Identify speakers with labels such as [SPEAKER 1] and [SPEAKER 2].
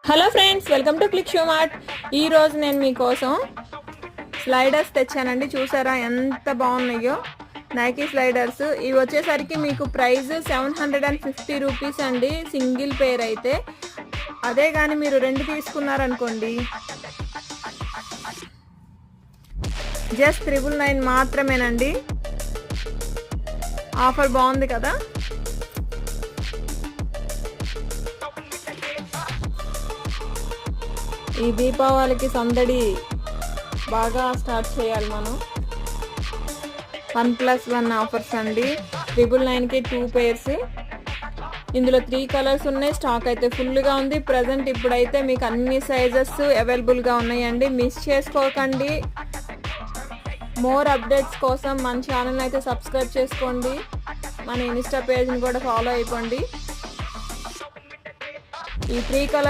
[SPEAKER 1] Hello friends, welcome to click show mart. ఈరోజు నేను మీకోసం స్లైడర్స్ తెచ్చానండి. చూసారా ఎంత బాగున్నాయో నైకీ స్లైడర్స్. ఇవి వచ్చేసరికి మీకు ప్రైస్ 750 రూపీస్ అండి, సింగిల్ పేర్ అయితే. అదే కానీ మీరు రెండు తీసుకున్నారనుకోండి జస్ట్ 999 మాత్రమేనండి. ఆఫర్ బాగుంది కదా. ఈ దీపావళికి సందడి బాగా స్టార్ట్ చేయాలి మనం. 1+1 ఆఫర్స్ అండి. 999కి 2 పేర్స్. ఇందులో 3 కలర్స్ ఉన్నాయి. స్టాక్ అయితే ఫుల్గా ఉంది. ప్రజెంట్ ఇప్పుడైతే మీకు అన్ని సైజెస్ అవైలబుల్గా ఉన్నాయండి. మిస్ చేసుకోకండి. మోర్ అప్డేట్స్ కోసం మన ఛానల్ అయితే సబ్స్క్రైబ్ చేసుకోండి. మన ఇన్స్టా పేజ్ని కూడా ఫాలో అయిపోండి. ఈ 3 కలర్